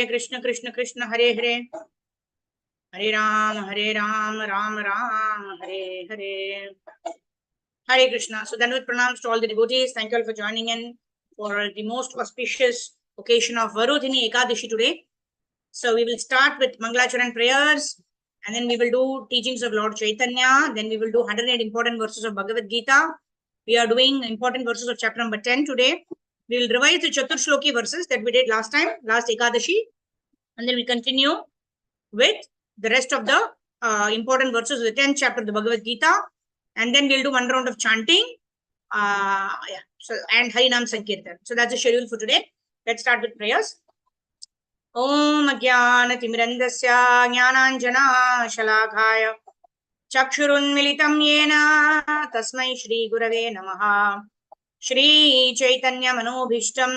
Krishna Krishna Krishna Hare Hare Hare Ram Ram Ram Hare Hare Hare Krishna. So Dandavat pranams to all the devotees. Thank you all for joining in for the most auspicious occasion of Varudhini Ekadashi today. So we will start with Mangalacharan prayers, and then we will do teachings of Lord Chaitanya. Then we will do 108 important verses of Bhagavad Gita. We are doing important verses of chapter number 10 today. We will revise the Chatur Shloki verses that we did last time, last Ekadashi, and then we continue with the rest of the important verses of the 10th chapter of the Bhagavad Gita, and then we'll do one round of chanting, and Harinam Sankirtan. So that's the schedule for today. Let's start with prayers. Om Ajnanatimirandasya Jnananjana Chakshurunmilitam Yena Tasmai Shri Gurave Namaha Shri Chaitanya Manobhishtam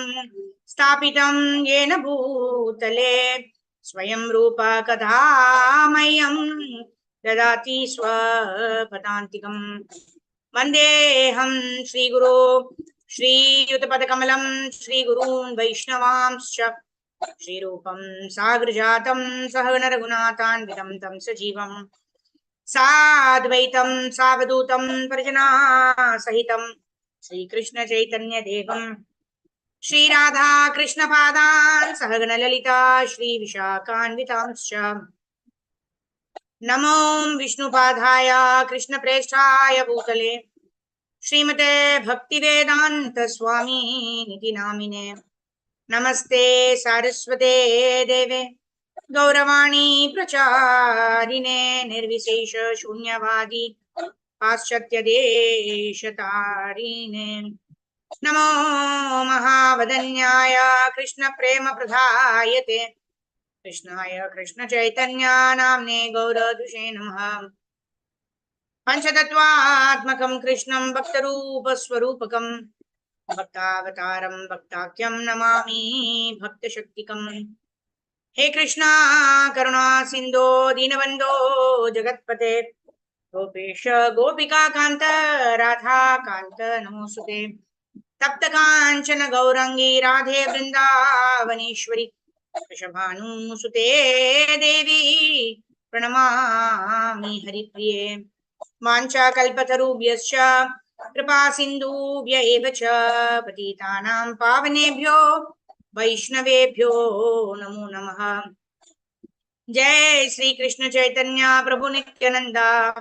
Stapitam Yena Bhutale Swayam Rupa Kadhamayam Dadati Swapadantikam Vandeham Shri Guru Shri Yutapadakamalam Shri Gurun Vaishnavamscha Shri Rupam Sagrajatam Sahagana Raghunathan Tam Sajivam Sadvaitam Savadutam Parjana Sahitam Shri Krishna Chaitanya Devam Shri Radha Krishna Padan Sahagana Lalita Shri Vishakhanvitamscha Namo Vishnu Padhaya Krishna Preshthaya Bhutale Srimate Bhaktivedanta Swami Niti Namine Namaste Saraswate Deve Gauravani Pracharine Nirvisesha Shunyavadi Paschatya Deshatarine Namo Mahavadanyaya Krishna Prema Pradhayate Krishnaya Krishna Chaitanya Namne Gauradushe Namaha Panchatattvatmakam Krishnam Bhaktarupa Swarupakam Bhaktavataram Bhaktakyam Namami Bhakta Shaktikam He Krishna Karuna Sindho Dinabandho Jagatpate Gopesha Gopika Kanta Radha Kanta Namosute Tapta Kanchana Gaurangi Radhe Vrindavaneshwari Vrishabhanu Sute Devi Pranamami Haripriye Mancha Kalpatarubhyascha Kripa Sindhubhya Evacha Patitanam Pavanebhyo Vaishnavebhyo Namo Namaha Jai Sri Krishna Chaitanya Prabhu Nityananda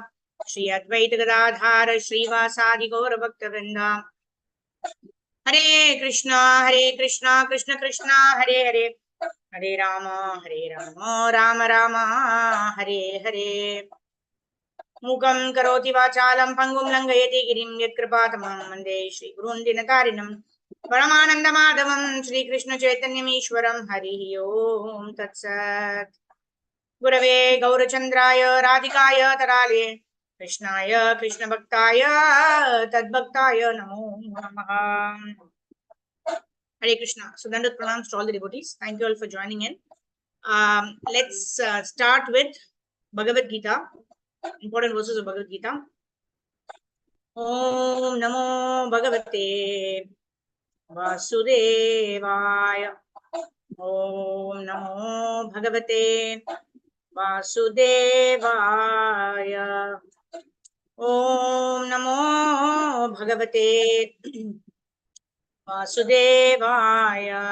Shri Advaita Gadadhara Shri Vasadi Gaura Bhakta Vrinda Hare Krishna Krishna Krishna Hare Hare Hare Rama Rama Rama Hare Hare Mukam Karoti Vachalam Pangum Langayati Girim Yatkrapatamam Mande Shri Gurun Dinatarinam Paramananda Madhavam Shri Krishna Chaitanyam Ishwaram Hari Om Tatsat Gurave Gaurachandraya Radhikaya Tarale Krishnaya Krishna Bhaktaya Tadbhaktaya Namo Namaha Hare Krishna. So Dandavat pranams to all the devotees. Thank you all for joining in. Let's start with Bhagavad Gita. Important verses of Bhagavad Gita. Om Namo Bhagavate Vasudevaya. Om Namo Bhagavate Vasudevaya. Om Namo Bhagavate Vasudevaya.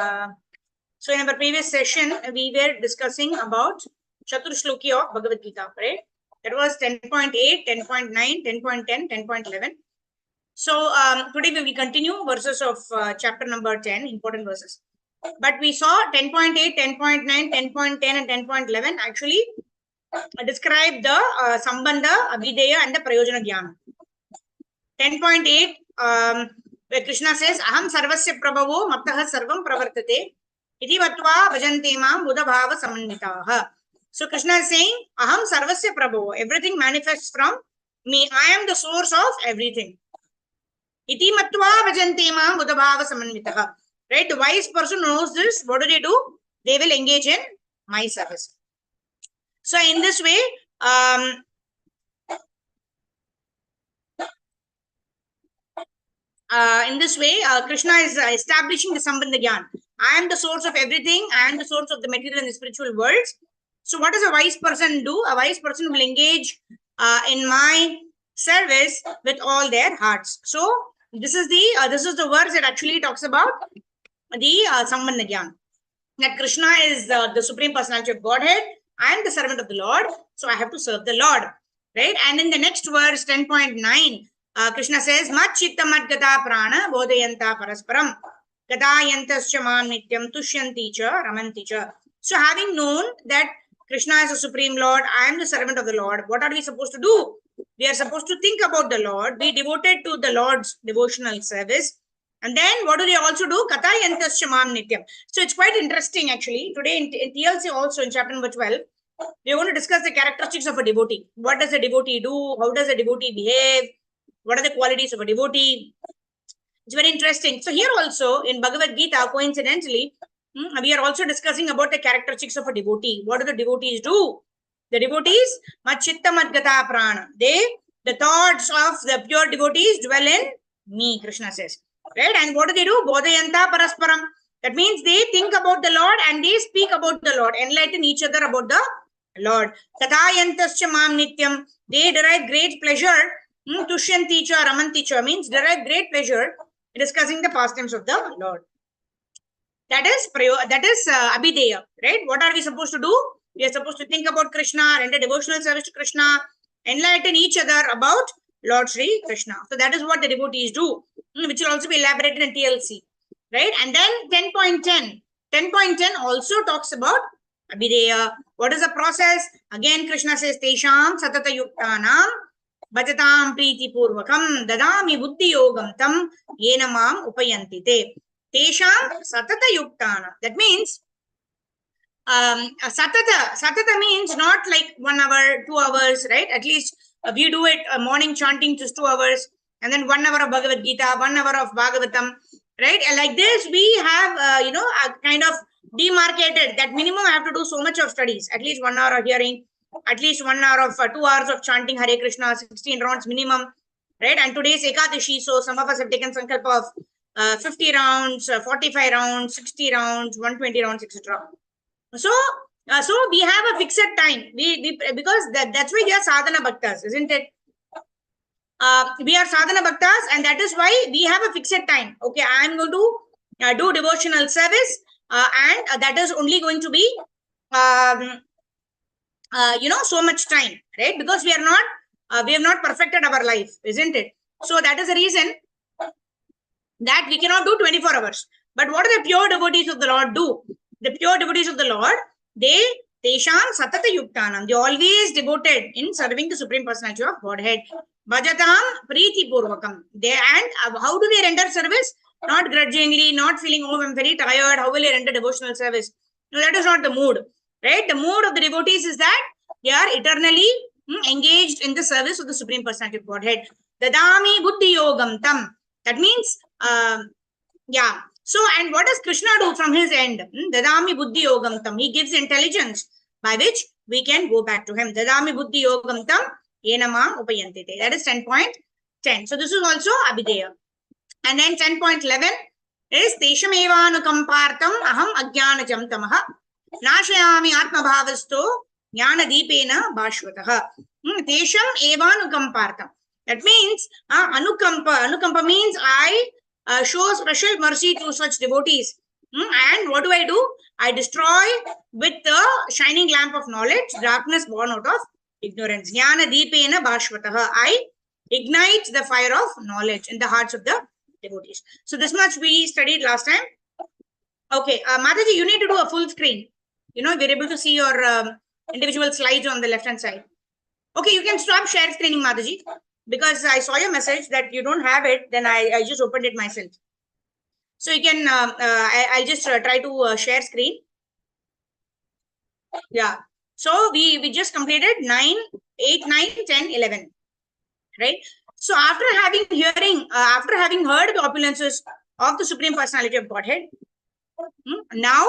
So in our previous session, we were discussing about Chatur Shloki of Bhagavad Gita, right? That was 10.8, 10.9, 10.10, 10.11. So today we will continue verses of chapter number 10, important verses. But we saw 10.8, 10.9, 10.10 and 10.11 actually describe the Sambandha, Abhideya and the Prayojana Jnana. 10.8, where Krishna says, Aham sarvasya prabhavo mattaha sarvam pravartate iti vatva bhajanti mam buddha bhava samannitaha. So Krishna is saying, Aham sarvasya prabhavo. Everything manifests from me. I am the source of everything. Iti matva bhajanti mam buddha bhava samannitaha. Right? The wise person knows this. What do? They will engage in my service. So in this way, Krishna is establishing the Sambandha Gyan. I am the source of everything. I am the source of the material and the spiritual worlds. So what does a wise person do? A wise person will engage in my service with all their hearts. So this is the verse that actually talks about the Sambandha Gyan. That Krishna is the Supreme Personality of Godhead. I am the servant of the Lord, so I have to serve the Lord, right? And in the next verse, 10.9, Krishna says, Mat chitta mat gata prana bodhayanta parasparam gatayantascha mam nityam tushyanti cha ramanti cha. So having known that Krishna is the Supreme Lord, I am the servant of the Lord, what are we supposed to do? We are supposed to think about the Lord, be devoted to the Lord's devotional service. And then what do they also do? Katayantascha mam nityam. So it's quite interesting actually. Today in TLC also in chapter number 12, we're going to discuss the characteristics of a devotee. What does a devotee do? How does a devotee behave? What are the qualities of a devotee? It's very interesting. So here also in Bhagavad Gita, coincidentally, we are also discussing about the characteristics of a devotee. What do the devotees do? The devotees, Machitta Madgata Prana. The thoughts of the pure devotees dwell in me, Krishna says. Right? And what do? Bodhayanta Parasparam. That means they think about the Lord and they speak about the Lord, enlighten each other about the Lord. Kathayantascha mam nityam. They derive great pleasure. Tushyanti cha ramanti cha means derive great pleasure discussing the pastimes of the Lord. That is Abhideya, right? What are we supposed to do? We are supposed to think about Krishna, render devotional service to Krishna, enlighten each other about Lord Sri Krishna. So that is what the devotees do, which will also be elaborated in TLC, right? And then 10.10. 10.10 also talks about Abhideya. What is the process? Again, Krishna says, Tesham satata yuktanam bhajatam priti purvakam dadami buddhi yogam tam yena mam upayanti te. Tesham satata yuktana. That means satata means not like 1 hour, 2 hours, right? At least we do it morning chanting just 2 hours, and then 1 hour of Bhagavad Gita, 1 hour of Bhagavatam, right? And like this, we have kind of demarcated that minimum I have to do so much of studies, at least 1 hour of hearing, at least 1 hour of 2 hours of chanting Hare Krishna, 16 rounds minimum, right? And today's Ekadashi, so some of us have taken sankalpa of 50 rounds, 45 rounds, 60 rounds, 120 rounds, etc. So we have a fixed time. We because that's why we are sadhana bhaktas, isn't it? We are sadhana bhaktas, and that is why we have a fixed time. Okay, I am going to do devotional service, and that is only going to be so much time, right? Because we have not perfected our life, isn't it? So that is the reason that we cannot do 24 hours. But what do the pure devotees of the Lord do? The pure devotees of the Lord, Tesham Satata Yuktanam, they always devoted in serving the Supreme Personality of Godhead. Bhajatam Priti Purvakam. And how do they render service? Not grudgingly, not feeling, oh, I'm very tired, how will I render devotional service? No, that is not the mood, right? The mood of the devotees is that they are eternally engaged in the service of the Supreme Personality of Godhead. Dadami Buddhi Yogam Tam. That means, So, and what does Krishna do from his end? Dadami Buddhi Yogam Tam. He gives intelligence by which we can go back to him. Dadami Buddhi Yogam Tam Yenamam Upayantite. That is 10.10. So, this is also Abhideya. And then 10.11 is Tesham Evanukampartam Aham Ajnanajam Tamaha Nashayami Atma Bhavasto Jnana Deepena Bhashvataha. Tesham Evanukampartam. That means Anukampa. Anukampa means I show special mercy to such devotees. And what do? I destroy with the shining lamp of knowledge darkness born out of ignorance. Jnana Deepena Bhashvataha. I ignite the fire of knowledge in the hearts of the devotees. So this much we studied last time. Okay, Mataji, you need to do a full screen. We're able to see your individual slides on the left hand side. Okay, you can stop share screening, Mataji, because I saw your message that you don't have it. Then I just opened it myself. So you can, I'll just try to share screen. Yeah. So we just completed 9, 8, 9, 10, 11. Right? So after having heard the opulences of the Supreme Personality of Godhead, now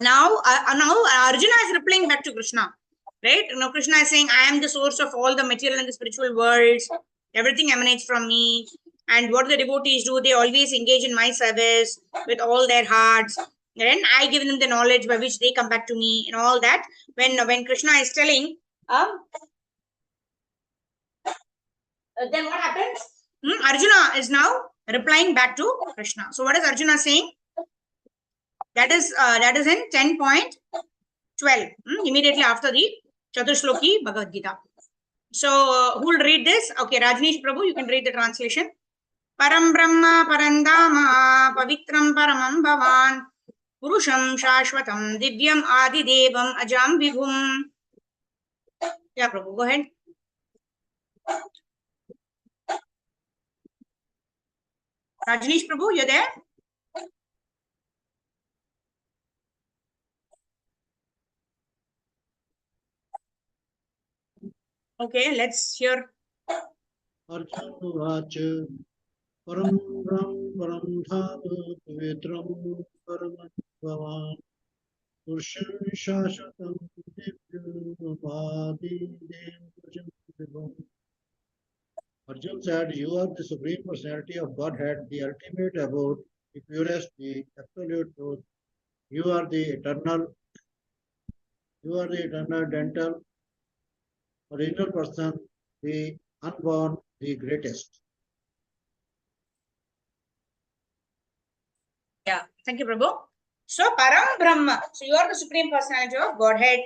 Arjuna is replying back to Krishna, right? Now Krishna is saying, I am the source of all the material and the spiritual worlds. Everything emanates from me. And what the devotees do, they always engage in my service with all their hearts. Then I give them the knowledge by which they come back to me and all that. When Krishna is telling, then what happens? Arjuna is now replying back to Krishna. So what is Arjuna saying? That is in 10.12, immediately after the Chaturshloki Bhagavad Gita. So who will read this? Okay, Rajneesh Prabhu, you can read the translation. Param Brahma Parandama Pavitram Paramam Bhavan Purusham Shashvatam Divyam Adi Devam Ajam Vibhum. Yeah, Prabhu, go ahead. Rajneesh Prabhu, you're there? Okay, let's hear. Arjuna Param Ram Param Dhama Pavitram Paramam Bhavan Purusham Shashvatam Divyam Adi Devam. Arjuna said, "You are the Supreme Personality of Godhead, the ultimate abode, the purest, the absolute truth. You are the eternal, dental, original person, the unborn, the greatest." Yeah, thank you, Prabhu. So, Param Brahma. So, you are the Supreme Personality of Godhead.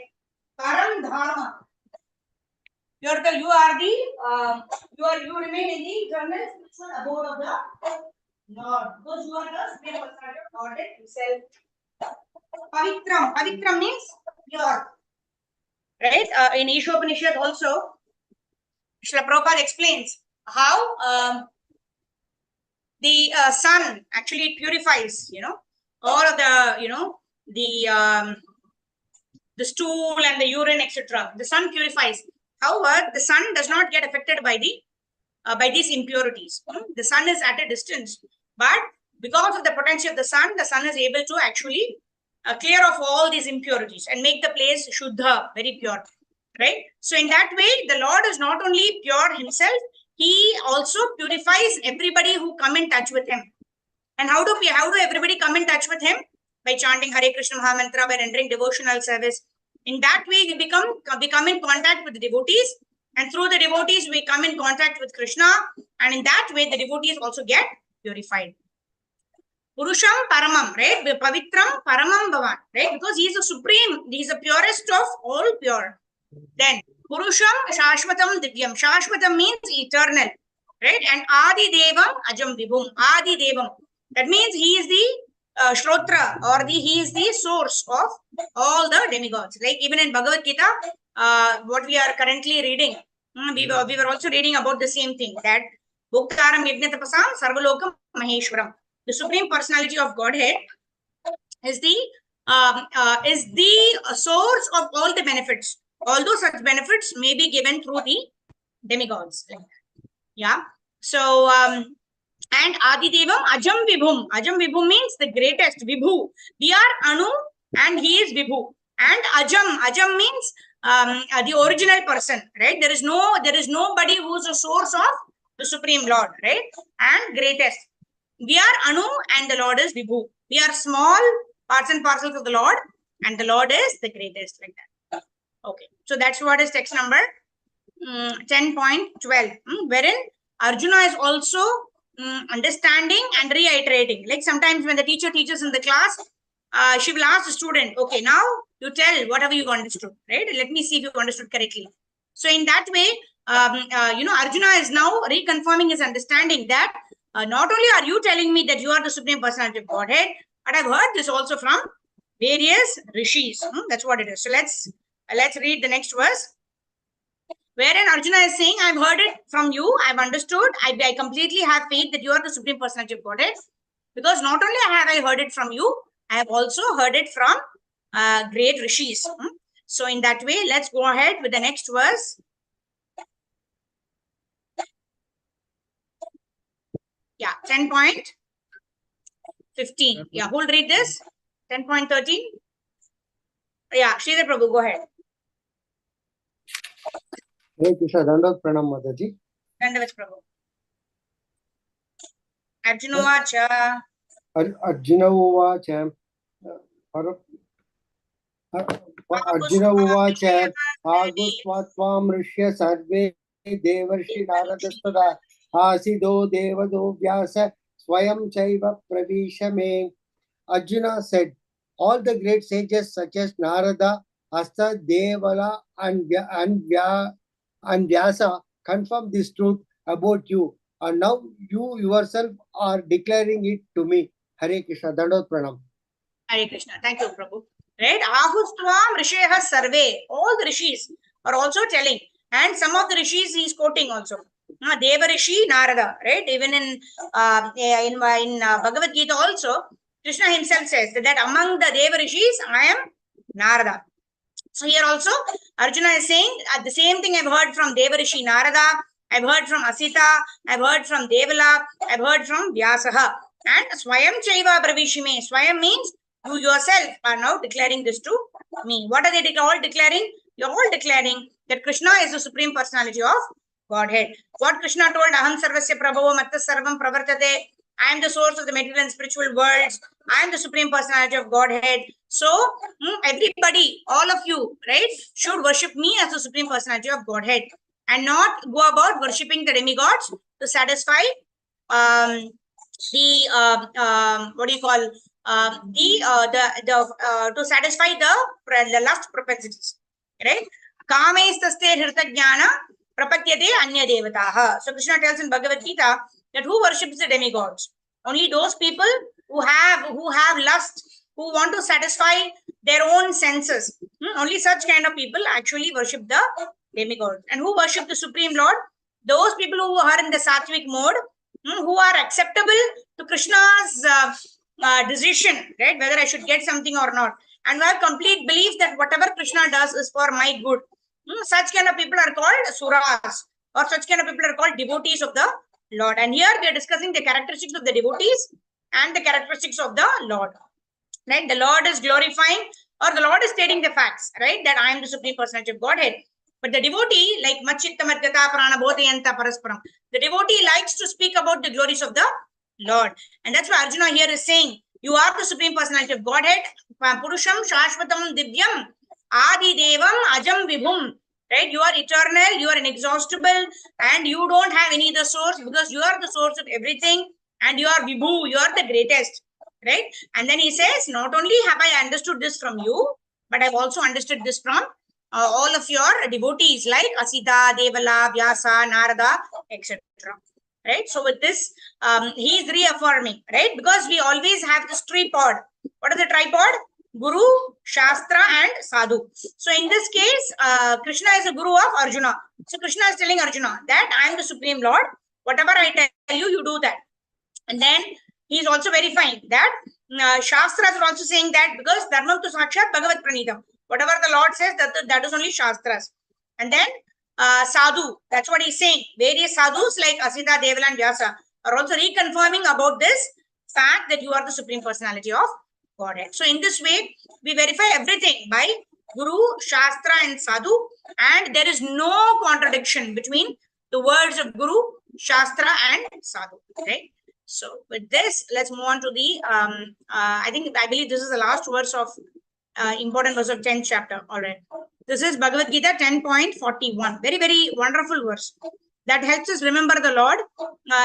Param Dharma. You remain in the eternal spiritual abode of the Lord. Because you are the Supreme Personality of Godhead Himself. Pavitram. Pavitram means pure. Right? In Ishopanishad also, Srila Prabhupada explains how the sun actually purifies, all of the, the stool and the urine, etc. The sun purifies. However, the sun does not get affected by these impurities. The sun is at a distance, but because of the potency of the sun is able to actually clear off all these impurities and make the place shuddha, very pure. Right? So in that way, the Lord is not only pure himself, he also purifies everybody who come in touch with him. And how do everybody come in touch with him? By chanting Hare Krishna Mahamantra, by rendering devotional service. In that way, we come in contact with the devotees, and through the devotees, we come in contact with Krishna, and in that way, the devotees also get purified. Purusham Paramam, right? Pavitram Paramam Bhavan, right? Because he is the supreme, he is the purest of all pure. Then Purusham Shashvatam Divyam. Shashvatam means eternal, right? And Adi Devam Ajam Vibhum. Adi Devam. That means he is the Shrotra, or he is the source of all the demigods. Like even in Bhagavad Gita, what we are currently reading, we were also reading about the same thing, that Bhuktaram Yajnatapasam Sarvalokam Maheshwaram. The Supreme Personality of Godhead is the source of all the benefits. Although such benefits may be given through the demigods. Yeah. So, and Adidevam Ajam Vibhum. Ajam Vibhum means the greatest. Vibhu. We are Anu and he is Vibhu. And Ajam means the original person, right? There is nobody who is a source of the Supreme Lord, right? And greatest. We are Anu and the Lord is Vibhu. We are small parts and parcels of the Lord, and the Lord is the greatest, like that. Okay, so that's what is text number 10.12, wherein Arjuna is also understanding and reiterating. Like sometimes when the teacher teaches in the class, she will ask the student, okay, now you tell whatever you understood, right? Let me see if you understood correctly. So in that way, Arjuna is now reconfirming his understanding that not only are you telling me that you are the Supreme Personality of Godhead, but I've heard this also from various rishis. That's what it is. So let's read the next verse. Wherein Arjuna is saying, I've heard it from you, I've understood, I completely have faith that you are the Supreme Personality of Godhead. Because not only have I heard it from you, I have also heard it from great rishis. So in that way, let's go ahead with the next verse. Yeah, 10.15. Yeah, who will read this? 10.13. Yeah, Sridhar Prabhu, go ahead. Hare Krishna, Dandavat Pranam Mataji. Dandavat Prabhu. Arjuna Vacha. Arjuna Uvacha. Arjuna Uvacha. Agustvatvam Rishya Sarve Devarshi Naradastada Asido Devado Vyasa Swayam Chaiva Pravisha Me. Arjuna said, all the great sages such as Narada, Asta, Devala, and Vyasa confirm this truth about you. And now you yourself are declaring it to me. Hare Krishna. Dandot Pranam. Hare Krishna. Thank you, Prabhu. Right? Ahustvam Risheha Sarve. All the rishis are also telling. And some of the rishis he is quoting also. Deva Rishi Narada. Right? Even in Bhagavad Gita also, Krishna himself says that among the Deva Rishis, I am Narada. So here also, Arjuna is saying the same thing I've heard from Deva Rishi Narada, I've heard from Asita, I've heard from Devala, I've heard from Vyasaha. And Swayam Chaiva Bravishime. Swayam means you yourself are now declaring this to me. What are they all declaring? You're all declaring that Krishna is the Supreme Personality of Godhead. What Krishna told, Aham Sarvasya Prabhavo Matta Sarvam Pravartate. I am the source of the material and spiritual worlds. I am the Supreme Personality of Godhead. So, everybody, all of you, right, should worship me as the Supreme Personality of Godhead and not go about worshipping the demigods to satisfy what do you call to satisfy the lust propensities, right? Kamaistaste hirtajnana prapatyate anya devataha. So Krishna tells in Bhagavad Gita that who worships the demigods? Only those people who have lust, who want to satisfy their own senses. Only such kind of people actually worship the demigods. And who worship the Supreme Lord? Those people who are in the sattvic mode, who are acceptable to Krishna's decision, right? Whether I should get something or not. And who have complete belief that whatever Krishna does is for my good. Such kind of people are called suras, or such kind of people are called devotees of the Lord. And here we are discussing the characteristics of the devotees and the characteristics of the Lord. Right? The Lord is glorifying, or the Lord is stating the facts, right? That I am the Supreme Personality of Godhead. But the devotee, like Machitta Madhyata Prana Bodhayanta Parasparam, the devotee likes to speak about the glories of the Lord. And that's why Arjuna here is saying, you are the Supreme Personality of Godhead, Purusham Shashvatam Divyam, Adi Devam Ajam Vibhum. Right? You are eternal, you are inexhaustible, and you don't have any other source because you are the source of everything, and you are Vibhu, you are the greatest. Right? And then he says, not only have I understood this from you, but I've also understood this from all of your devotees like Asita, Devala, Vyasa, Narada, etc. Right? So with this, he is reaffirming, right? Because we always have this tripod. What is the tripod? Guru, Shastra, and Sadhu. So in this case, Krishna is the Guru of Arjuna. So Krishna is telling Arjuna that I am the Supreme Lord. Whatever I tell you, you do that. And then he is also verifying that Shastras are also saying that because Dharmam tu Sakshat Bhagavat Pranitam. Whatever the Lord says, that is only Shastras. And then Sadhu, that's what he's saying. Various sadhus like Asita, Devala, and Vyasa are also reconfirming about this fact that you are the Supreme Personality of Godhead. So in this way, we verify everything by Guru, Shastra, and Sadhu, and there is no contradiction between the words of Guru, Shastra, and Sadhu. Okay. So with this, let's move on to the, I believe this is the last verse of important verse of 10th chapter. All right. This is Bhagavad Gita 10.41. Very, very wonderful verse. That helps us remember the Lord,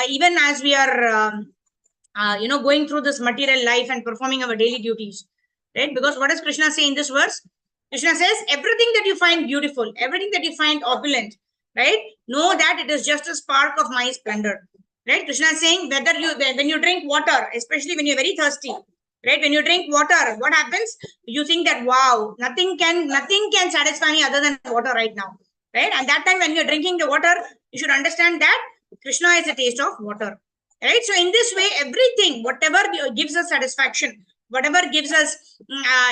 even as we are, going through this material life and performing our daily duties. Right? Because what does Krishna say in this verse? Krishna says, everything that you find beautiful, everything that you find opulent, right? Know that it is just a spark of my splendor. Right? Krishna is saying, when you drink water, especially when you're very thirsty, right? When you drink water, what happens? You think that, wow, nothing can satisfy me other than water right now. Right? And that time when you're drinking the water, you should understand that Krishna is the taste of water. Right? So in this way, everything, whatever gives us satisfaction, whatever gives us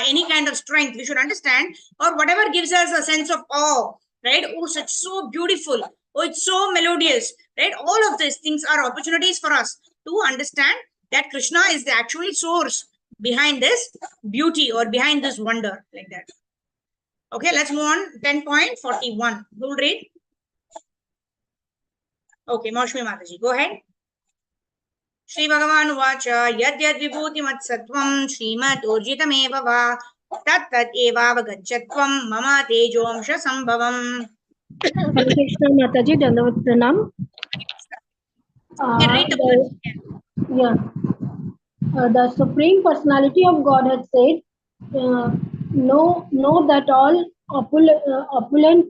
any kind of strength, we should understand, or whatever gives us a sense of awe, right? Oh, such so beautiful. Oh, it's so melodious, right? All of these things are opportunities for us to understand that Krishna is the actual source behind this beauty or behind this wonder, like that. Okay, let's move on. 10.41. Who will read? Okay, Maushmi Mataji, go ahead. Shri Bhagavan Uvacha Yad Yad Vibhuti Mat Sattvam Srimad Urjitameva Va Tat Tat Eva Vagachatvam Mama Tejomsha Sambhavam. Hare Krishna Mataji, Dandavat Pranam. You can read the words. Yeah. The Supreme Personality of God has said, know that all opulent,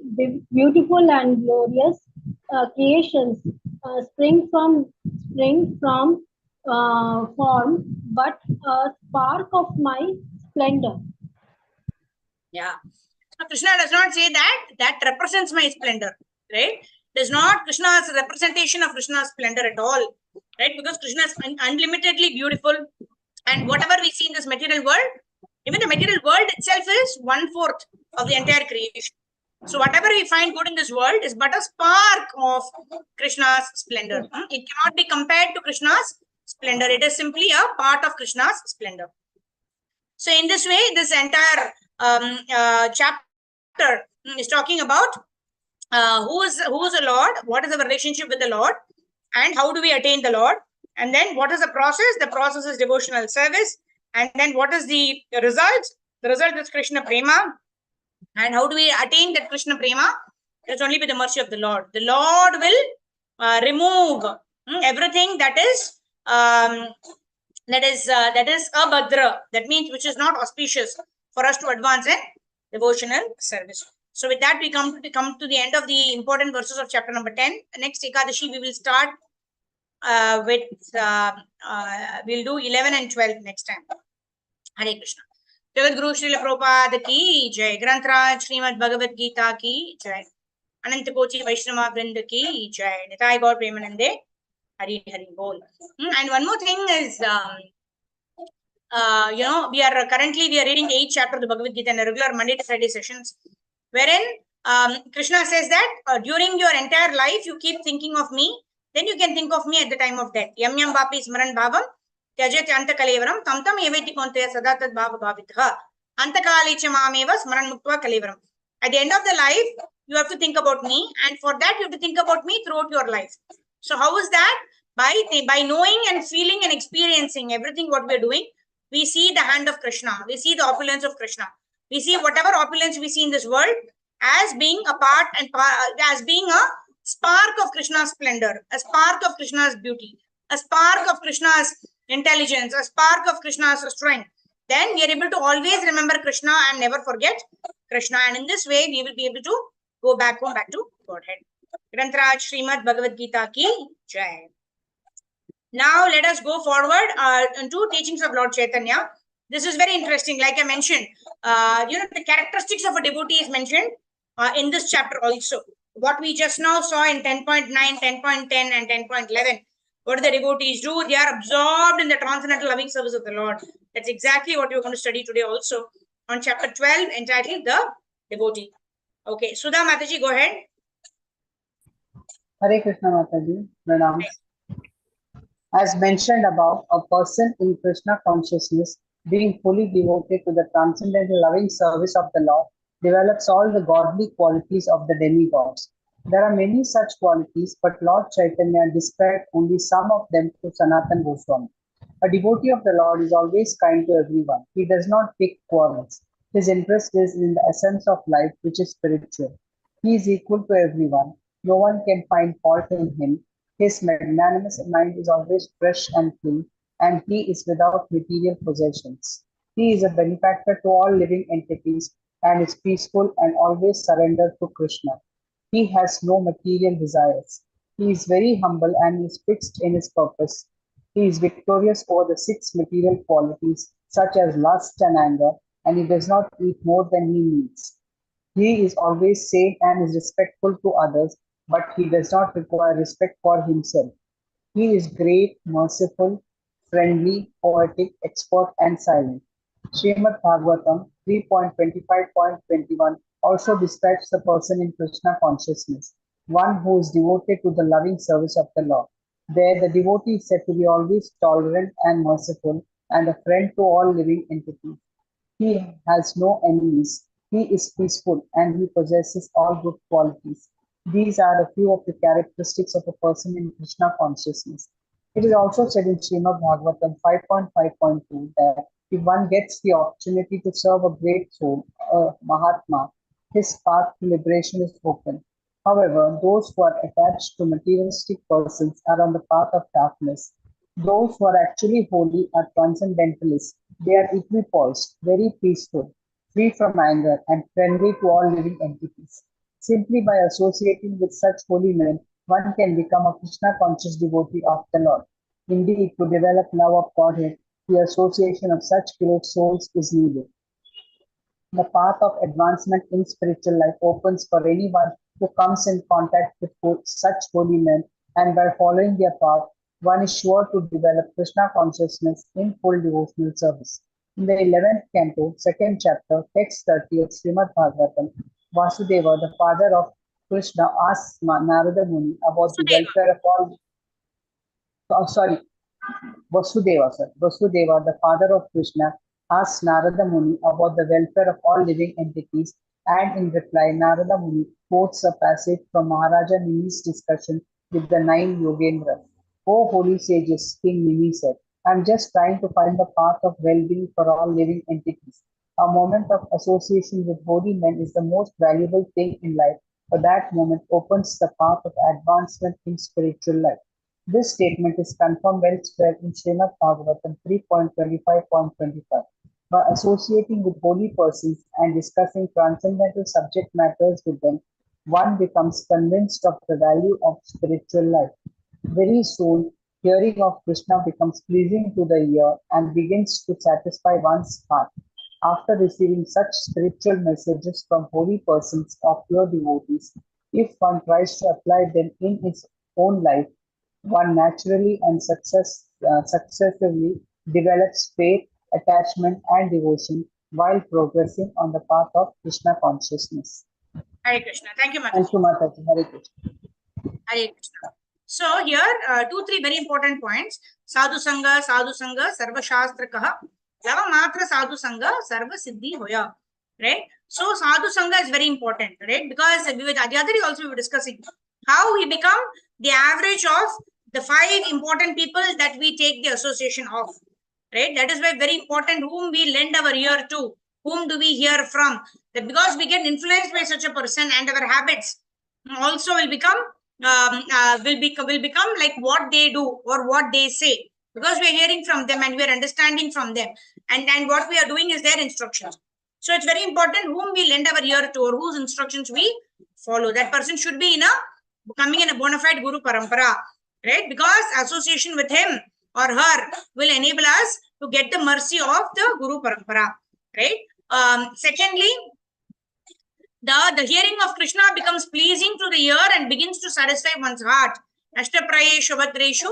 beautiful and glorious creations spring from form, but a spark of my splendor. Yeah. So Krishna does not say that represents my splendor, right? It is not Krishna's representation of Krishna's splendor at all, right? Because Krishna is unlimitedly beautiful, and whatever we see in this material world, even the material world itself is 1/4 of the entire creation. So whatever we find good in this world is but a spark of Krishna's splendor. It cannot be compared to Krishna's splendor. It is simply a part of Krishna's splendor. So in this way, this entire chapter is talking about who is the Lord, what is our relationship with the Lord, and how do we attain the Lord, and then what is the process? The process is devotional service, and then what is the result? The result is Krishna Prema, and how do we attain that Krishna Prema? It's only by the mercy of the Lord. The Lord will remove everything that is abhadra, that means which is not auspicious for us to advance in devotional service. So with that, we come to the end of the important verses of chapter number 10. Next Ekadashi, we will start we'll do 11 and 12 next time. Hare Krishna. Jagat Guru Srila Prabhupada ki jai. Grantraj Srimad Bhagavad Gita ki jai. Ananta Kochi Vaishnava Vrinda ki jai. Nitai Gaur Premanande. Hari Hari Bol. And one more thing is, we are currently reading 8th chapter of the Bhagavad Gita in a regular Monday to Friday sessions, wherein Krishna says that during your entire life you keep thinking of me, then you can think of me at the time of death. Yam yam vapi smaran bhavam tyajat anta kalevaram tam tam eveti konteya sada tad bhava bhavitha anta kale cha mameva smaran muktva kalevaram. At the end of the life, you have to think about me, and for that you have to think about me throughout your life. So how is that? By knowing and feeling and experiencing everything what we are doing, we see the hand of Krishna. We see the opulence of Krishna. We see whatever opulence we see in this world as being a part and as being a spark of Krishna's splendor, a spark of Krishna's beauty, a spark of Krishna's intelligence, a spark of Krishna's strength. Then we are able to always remember Krishna and never forget Krishna. And in this way, we will be able to go back home, back to Godhead. Grantraj Srimad Bhagavad Gita ki jai. Now let us go forward into teachings of Lord Chaitanya. This is very interesting. Like I mentioned, the characteristics of a devotee is mentioned in this chapter also. What we just now saw in 10.9, 10.10 and 10.11. What do the devotees do? They are absorbed in the transcendental loving service of the Lord. That's exactly what we're going to study today also on chapter 12 entitled The Devotee. Okay, Sudha Mataji, go ahead. Hare Krishna Mataji, Pranam. As mentioned above, a person in Krishna consciousness, being fully devoted to the transcendental loving service of the Lord, develops all the godly qualities of the demigods. There are many such qualities, but Lord Chaitanya described only some of them to Sanatana Goswami. A devotee of the Lord is always kind to everyone. He does not pick quarrels. His interest is in the essence of life, which is spiritual. He is equal to everyone. No one can find fault in him. His magnanimous mind is always fresh and clean, and he is without material possessions. He is a benefactor to all living entities and is peaceful and always surrendered to Krishna. He has no material desires. He is very humble and is fixed in his purpose. He is victorious over the 6 material qualities, such as lust and anger, and he does not eat more than he needs. He is always safe and is respectful to others, but he does not require respect for himself. He is great, merciful, friendly, poetic, expert, and silent. Srimad Bhagavatam 3.25.21 also describes the person in Krishna consciousness, one who is devoted to the loving service of the Lord. There, the devotee is said to be always tolerant and merciful and a friend to all living entities. He has no enemies. He is peaceful and he possesses all good qualities. These are a few of the characteristics of a person in Krishna consciousness. It is also said in Srimad Bhagavatam 5.5.2 that if one gets the opportunity to serve a great soul, a Mahatma, his path to liberation is open. However, those who are attached to materialistic persons are on the path of darkness. Those who are actually holy are transcendentalists. They are equipoised, very peaceful, free from anger, and friendly to all living entities. Simply by associating with such holy men, one can become a Krishna conscious devotee of the Lord. Indeed, to develop love of Godhead, the association of such great souls is needed. The path of advancement in spiritual life opens for anyone who comes in contact with such holy men, and by following their path, one is sure to develop Krishna consciousness in full devotional service. In the 11th canto, 2nd chapter, text 30 of Srimad Bhagavatam, Vasudeva, the father of Krishna, asks Narada Muni about the Sudeva. welfare of all. Sorry, Vasudeva, the father of Krishna, asked Narada Muni about the welfare of all living entities, and in reply, Narada Muni quotes a passage from Maharaja Nimi's discussion with the 9 Yogendras. O holy sages, King Nimi said, I am just trying to find the path of well-being for all living entities. A moment of association with holy men is the most valuable thing in life, for that moment opens the path of advancement in spiritual life. This statement is confirmed elsewhere in Srimad Bhagavatam 3.25.25. By associating with holy persons and discussing transcendental subject matters with them, one becomes convinced of the value of spiritual life. Very soon, hearing of Krishna becomes pleasing to the ear and begins to satisfy one's heart. After receiving such spiritual messages from holy persons or pure devotees, if one tries to apply them in his own life, one naturally and successively develops faith, attachment, and devotion while progressing on the path of Krishna consciousness. Hare Krishna. Thank you, Thank Mataji. you, Mataji. Hare Krishna. Hare Krishna. So here, 2-3 very important points. Sadhu Sangha, Sarva Shastra Kaha. Lava Matra Sadhu Sangha, Sarva Siddhi Hoya. Right? So Sadhu Sangha is very important, right? Because we were, the other day also we were discussing how we become the average of the 5 important people that we take the association of. Right? That is why very important whom we lend our ear to. Whom do we hear from? That because we get influenced by such a person and our habits also will become will become like what they do or what they say, because we are hearing from them and we are understanding from them, and what we are doing is their instructions. So it's very important whom we lend our ear to or whose instructions we follow. That person should be coming in a bona fide guru parampara, right? Because association with him or her will enable us to get the mercy of the guru parampara, right? Secondly, the hearing of Krishna becomes pleasing to the ear and begins to satisfy one's heart. Ashtaprayeshu Bhadreshu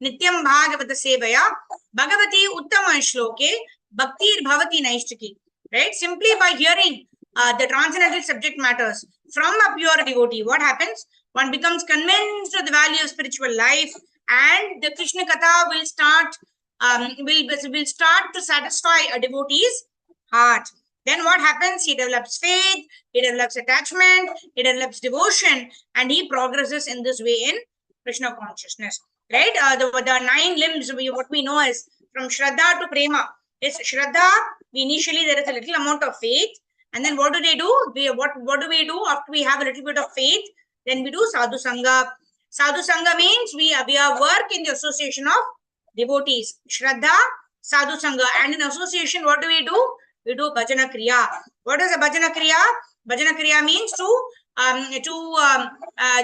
Nityam Bhagavata Sevaya Bhagavati Uttama Shloke Bhaktir Bhavati Naishtaki. Right? Simply by hearing the transcendental subject matters from a pure devotee, what happens? One becomes convinced of the value of spiritual life, and the Krishna Katha will start to satisfy a devotee's heart. Then what happens? He develops faith, he develops attachment, he develops devotion, and he progresses in this way in Krishna consciousness. Right? The 9 limbs, what we know is from Shraddha to Prema. Is Shraddha, initially there is a little amount of faith, and then what do they do? What do we do after we have a little bit of faith? Then we do Sadhu Sangha. Sadhu Sangha means we are work in the association of devotees. Shraddha, Sadhu Sangha. And in association, what do? We do Bhajana Kriya. What is a Bhajana Kriya? Bhajana Kriya means to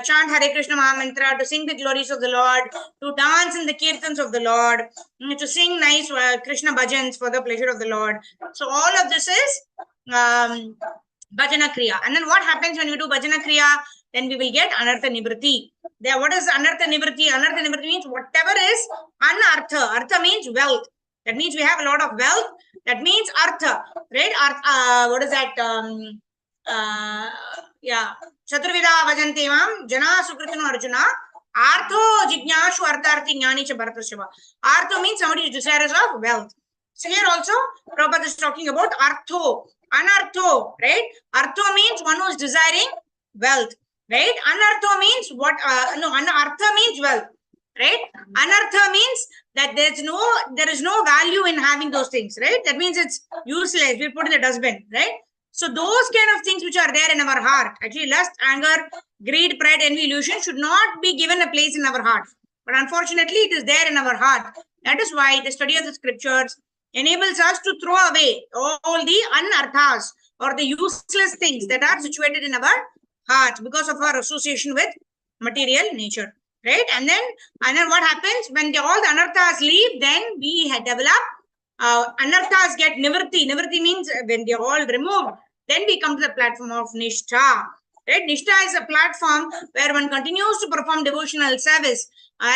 chant Hare Krishna Mahamantra, to sing the glories of the Lord, to dance in the kirtans of the Lord, to sing nice Krishna bhajans for the pleasure of the Lord. So all of this is Bhajana Kriya. And then what happens when we do Bhajana Kriya? Then we will get Anartha Nivriti. There, what is Anartha Nivriti? Anartha Nivriti means whatever is Anartha. Artha means wealth. That means we have a lot of wealth. That means Artha. Right? What is that? Chaturvida Vajante Mam Jana Sukritano Arjuna. Artho Jignashu Artharthi Jnani Cha Bharatashiva. Artho means somebody is desirous of wealth. So here also Prabhupada is talking about Artho. Anartho, right? Artho means one who is desiring wealth, right? Anartho means what? Artha means wealth. right? Anartha means that there is no value in having those things, right? That means it's useless. We put in the dustbin, right? So those kind of things which are there in our heart, actually lust, anger, greed, pride, envy, illusion should not be given a place in our heart. But unfortunately, it is there in our heart. That is why the study of the scriptures enables us to throw away all the anarthas or the useless things that are situated in our heart because of our association with material nature, right? And then what happens when all the anarthas leave? Then we develop anarthas get nivritti. Nivritti means when they all removed, then we come to the platform of nishtha. Right? Nishtha is a platform where one continues to perform devotional service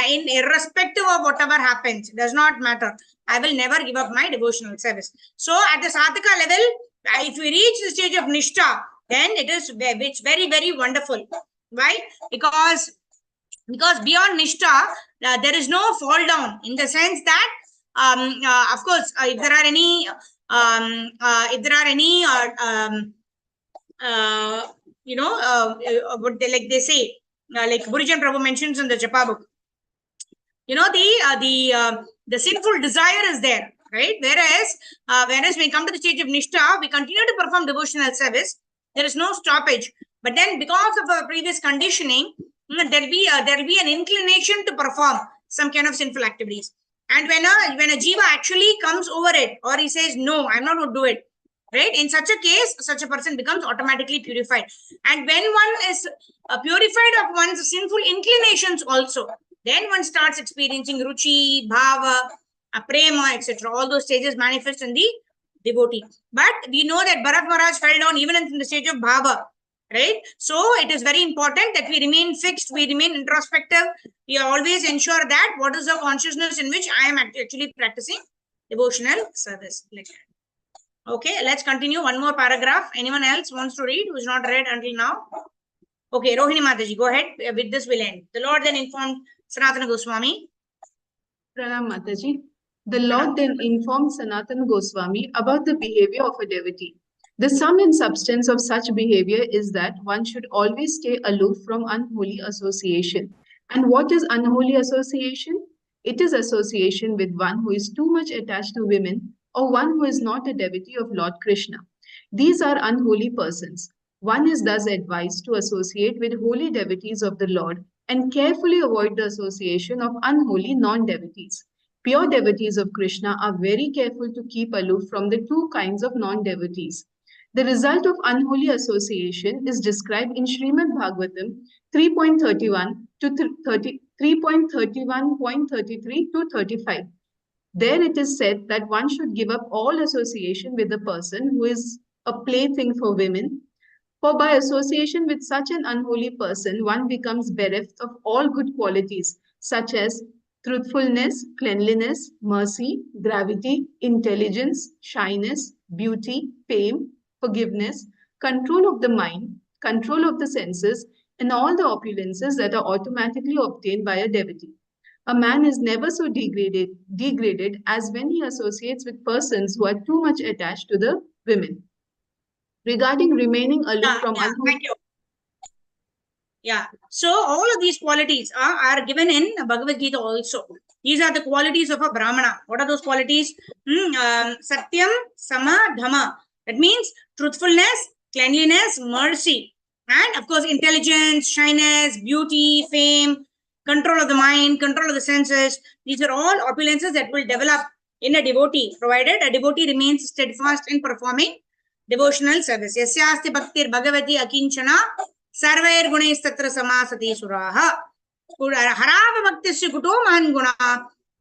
in irrespective of whatever happens. It does not matter. I will never give up my devotional service. So at the sadhaka level, if we reach the stage of nishtha, then it's very, very wonderful. Why? Because beyond nishtha, there is no fall down in the sense that, of course, if there are any, what they say, like Gurujan Prabhu mentions in the Japa book, the sinful desire is there, right? Whereas when we come to the stage of nishtha, we continue to perform devotional service. There is no stoppage. But then because of our previous conditioning, there will be an inclination to perform some kind of sinful activities. And when a jiva actually comes over it, or he says, no, I'm not going to do it, right? In such a case, such a person becomes automatically purified. And when one is purified of one's sinful inclinations also, then one starts experiencing ruchi, bhava, prema, etc. All those stages manifest in the devotee. But we know that Bharat Maharaj fell down even in the stage of bhava, right? So it is very important that we remain fixed, we remain introspective. We always ensure that what is the consciousness in which I am actually practicing devotional service. Okay, let's continue. One more paragraph. Anyone else wants to read who is not read until now? Okay, Rohini Mataji, go ahead. With this we'll end. The Lord then informed Sanatana Goswami. Pranam Mataji. The Lord then informed Sanatana Goswami about the behavior of a devotee. The sum and substance of such behavior is that one should always stay aloof from unholy association. And what is unholy association? It is association with one who is too much attached to women or one who is not a devotee of Lord Krishna. These are unholy persons. One is thus advised to associate with holy devotees of the Lord and carefully avoid the association of unholy non-devotees. Pure devotees of Krishna are very careful to keep aloof from the two kinds of non-devotees. The result of unholy association is described in Srimad Bhagavatam 3.31 to 3.31.33 to 35. There it is said that one should give up all association with a person who is a plaything for women. For by association with such an unholy person, one becomes bereft of all good qualities, such as truthfulness, cleanliness, mercy, gravity, intelligence, shyness, beauty, fame, forgiveness, control of the mind, control of the senses, and all the opulences that are automatically obtained by a devotee. A man is never so degraded as when he associates with persons who are too much attached to the women. Regarding remaining aloof from unholy... Thank you. Yeah. So all of these qualities are given in Bhagavad Gita also. These are the qualities of a Brahmana. What are those qualities? Satyam, Sama, Dhamma. That means truthfulness, cleanliness, mercy, and of course intelligence, shyness, beauty, fame, control of the mind, control of the senses. These are all opulences that will develop in a devotee, provided a devotee remains steadfast in performing devotional service. Yasyasti bhaktir bhagavati akinchana sarvair gunays tatra samasati suraha harava bhaktisya kuto mahan guna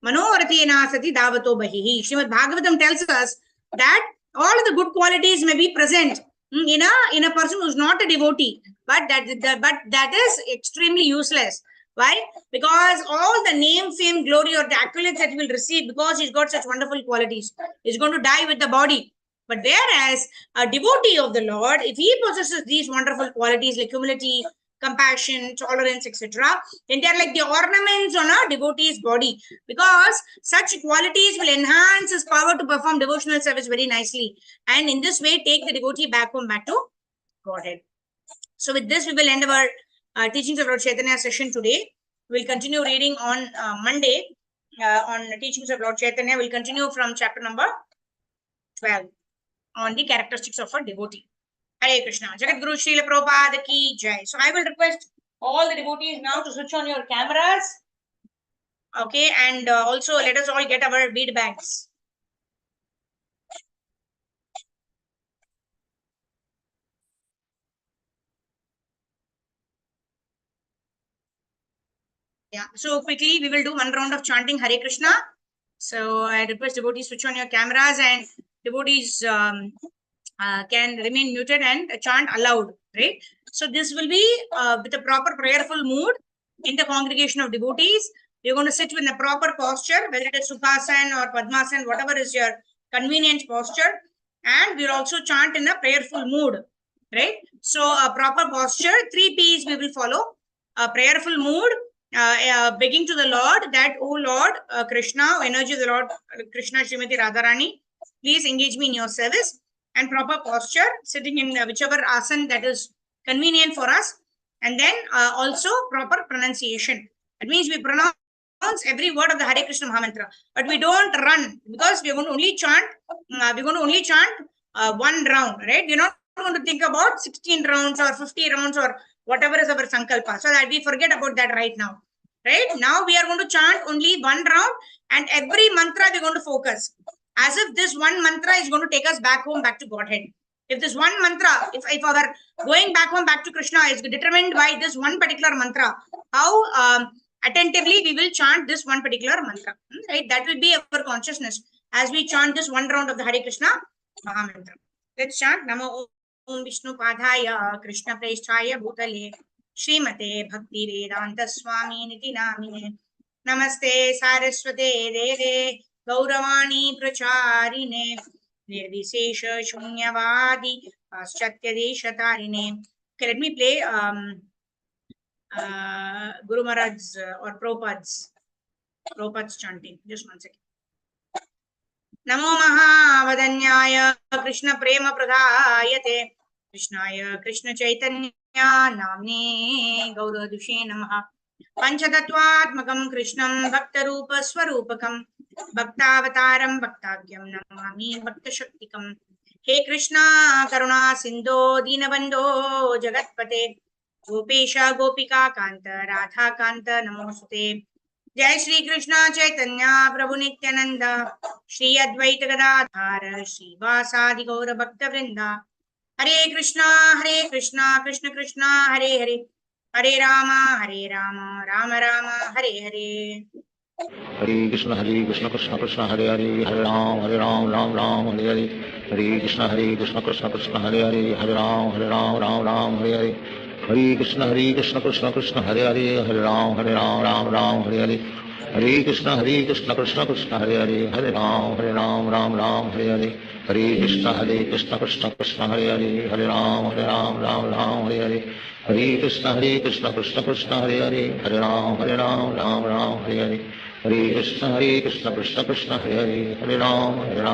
manoratena sati davato bahihi. Srimad Bhagavatam tells us that all of the good qualities may be present in a person who is not a devotee, but that is extremely useless. Why? Because all the name, fame, glory, or the accolades that he will receive because he's got such wonderful qualities, is going to die with the body. But whereas a devotee of the Lord, if he possesses these wonderful qualities like humility, compassion, tolerance, etc., then they are like the ornaments on a devotee's body, because such qualities will enhance his power to perform devotional service very nicely, and in this way take the devotee back home, back to Godhead. So with this we will end our teachings of Lord Chaitanya session today. We'll continue reading on Monday on Teachings of Lord Chaitanya. We'll continue from chapter number 12 on the characteristics of a devotee. Hare Krishna. Jagat Guru Srila Prabhupada ki jai. So I will request all the devotees now to switch on your cameras. Okay, and also let us all get our bead bags. Yeah, so quickly we will do one round of chanting Hare Krishna. So I request devotees switch on your cameras, and devotees can remain muted and chant aloud, right? So this will be with a proper prayerful mood in the congregation of devotees. You're going to sit in a proper posture, whether it is Sukhasana or Padmasana, whatever is your convenient posture. And we'll also chant in a prayerful mood, right? So a proper posture, 3 P's we will follow. A prayerful mood, begging to the Lord that, oh Lord Krishna, energy of the Lord Krishna, Srimati Radharani, please engage me in your service. And proper posture, sitting in whichever asana that is convenient for us. And then also proper pronunciation. That means we pronounce every word of the Hare Krishna Mahamantra, but we don't run, because we're going to only chant. One round, right? We're not going to think about 16 rounds or 50 rounds or whatever is our sankalpa, so that we forget about that right now. Right now, we are going to chant only one round, and every mantra we're going to focus, as if this one mantra is going to take us back home, back to Godhead. If this one mantra, if our going back home, back to Krishna is determined by this one particular mantra, how attentively we will chant this one particular mantra, right? That will be our consciousness as we chant this one round of the Hare Krishna Mahamantra. Let's chant Namo Om Vishnu Padhaya Krishna Preshthaya Bhutale Srimate Bhakti Vedanta Swami Niti Namine Namaste Saraswate Deve Gauravani Pracharine Nirvisesha Shunyavadi Paschatya Deshatarine. Okay, let me play Guru Maharaj's or Prabhupada's chanting. Just 1 second. Namo Mahavadanyaya Krishna Prema Pradayate Krishnaya Krishna Chaitanya Namne Gauradushe Namaha Panchatattvatmakam Krishnam Bhaktarupa Swarupakam Bhaktavataram Bhaktavyam Namami Bhaktashaktikam. He Krishna Karuna Sindho Dinabandho Jagatpate Gopesha Gopika Kanta Radha Kanta Namosute. Jai Shri Krishna Chaitanya Prabhu Nityananda Shri Advaita Gadadhara Shri Vasadi Gaura Bhakta Vrinda. Hare Krishna Krishna Krishna Hare Hare Hare Rama Rama Rama Hare Hare. Hare Krishna Krishna Krishna Hare Hare Hare Ram Ram Hare Hare. Hare Krishna Krishna Krishna Hare Hare Hare Ram Ram Hare Hare. Hare Krishna Krishna Krishna Hare Hare Hare Ram Ram Hare Hare. Hare Krishna Krishna Krishna Hare Hare Hare Ram Ram Hare Hare. Hare Krishna Krishna Krishna Hare Hare Hare Ram Hare Hare. Hare Krishna Krishna Hare Hare Hare Ram Hare Hare. Hare Krishna Krishna Hare Hare Hare Ram Hare Hare. Hare Krishna Krishna Hare Hare Hare Ram Hare Hare. Hare Krishna Krishna Hare Hare Hare Ram Hare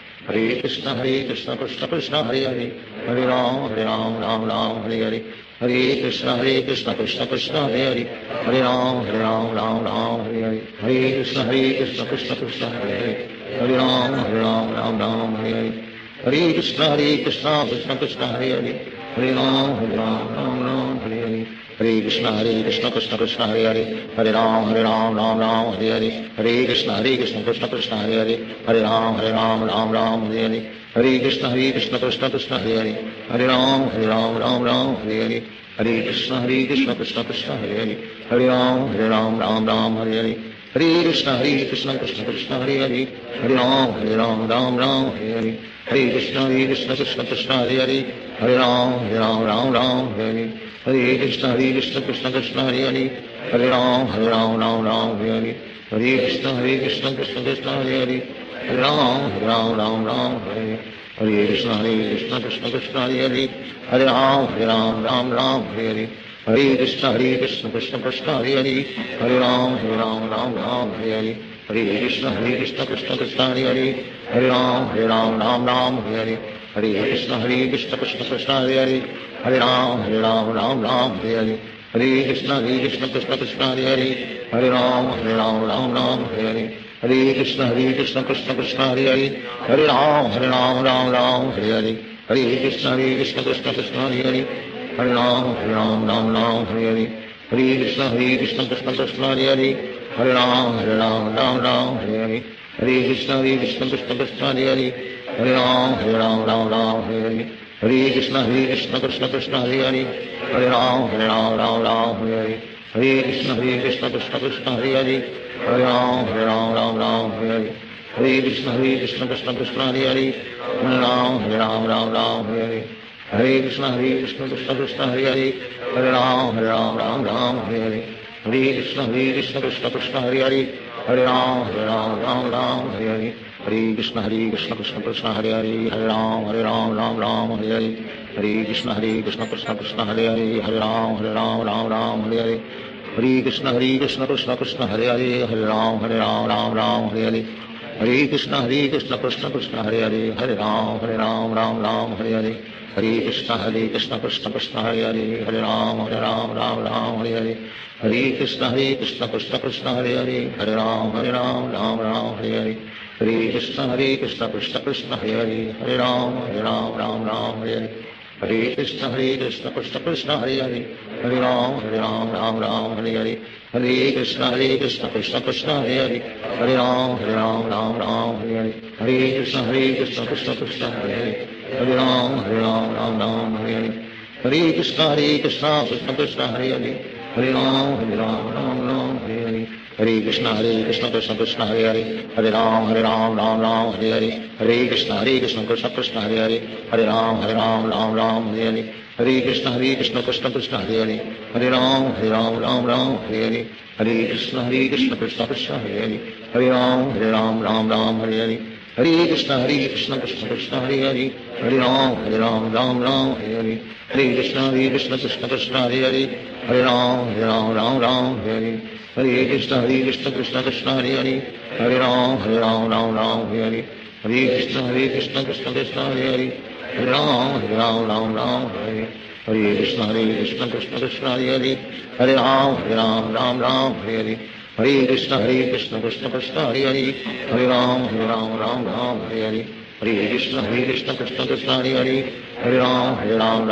Hare. Hare Krishna Krishna Hare Hare Hare Ram Hare Hare. Hare Krishna Krishna Hare Hare Hare Ram Hare Hare. Hare Krishna Krishna Hare Hare Hare Ram Hare Hare. Hare Krishna Krishna Hare Hare Hare Ram Hare Hare. Hare Krishna Krishna Hare Hare Hare Ram Hare Hare. Hare Krishna Krishna Hare Hare Hare Ram Hare Hare. Hare Krishna Krishna Hare Hare Hare Ram Hare Hare. Hare Krishna Krishna Hare Hare Hare Ram Hare Hare. Hare Krishna Krishna Hare Hare Hare Ram Hare Hare. Hare Krishna Krishna Hare Hare Hare Ram Hare Hare. Hare Krishna Krishna Hare Hare Hare Ram Hare Hare. Hare Krishna Krishna Hare Hare Hare Ram Hare Hare. Hare Krishna Krishna Hare Hare Hare Ram Hare Hare. Hare Krishna Krishna Hare Hare Hare Ram Hare Hare. Hare Krishna Krishna Krishna Hare Hare, Hare Ram Ram Ram Hare Hare, Hare Krishna Krishna Krishna Hare Hare, Hare Ram Ram Hare Hare, Hare Krishna Krishna Krishna Hare Hare, Hare Ram Ram Hare Hare, Hare Krishna Krishna Krishna Hare Hare, Hare Ram Ram Hare Hare, Hare Krishna Krishna Krishna Hare Hare, Hare Ram Ram Hare Hare, Hare Krishna Krishna Hare Hare, Hare Ram Hare Hare, Hare Krishna Krishna Hare Hare, Hare Ram Hare Hare, Hare Krishna Krishna Hare Hare, Hare Ram Hare Hare, Hare Krishna Krishna Hare Hare, Hare Ram Hare Hare, Hare Krishna Krishna Hare Hare, Hare Ram Hare Hare, Hare Krishna Krishna Hare Hare, Hare Ram Hare Hare, Hare Krishna Krishna Hare Hare, Hare Ram Hare Hare, Hare Krishna Krishna Hare Hare, Hare Ram Hare Hare, Hare Krishna Krishna Hare Hare, Hare Ram Hare Hare, Hare Krishna Krishna Hare Hare, Hare Ram Hare Hare, Hare Krishna Krishna Hare Hare, Hare Ram Hare Hare, Hare Krishna Krishna Hare Hare, Hare Ram Hare Hare, Hare Krishna Krishna Hare Hare, Hare Ram Hare Hare, Hare Krishna Krishna Hare Hare, Hare Ram Hare Hare, Hare Krishna Krishna Hare Hare, Hare Ram Hare Hare, Hare Krishna Krishna Hare Hare, Hare Ram Hare Hare, Hare Krishna Krishna Hare Hare, Hare Ram Hare Hare, Hare Krishna Krishna Hare Hare, Hare Ram Hare Hare, Hare Krishna Krishna Hare Hare, Hare Ram Hare Hare, Hare Krishna Krishna Hare Hare, Hare Ram Hare Hare, Hare Krishna Krishna Hare Hare, Hare Ram Hare Hare, Hare Krishna Krishna Hare Hare, Hare Ram Hare Hare, Hare Krishna Krishna Hare Hare, Hare Ram Hare Hare, Hare Krishna Krishna Hare Hare, Hare Ram Hare Hare, Hare Krishna Krishna Hare Hare, Hare Ram Hare Hare, Hare Krishna Krishna Hare Hare, Hare Ram Hare Hare, Hare Krishna Krishna Hare Hare, Hare Ram Hare Hare, Hare Krishna Krishna Hare Hare, Hare Ram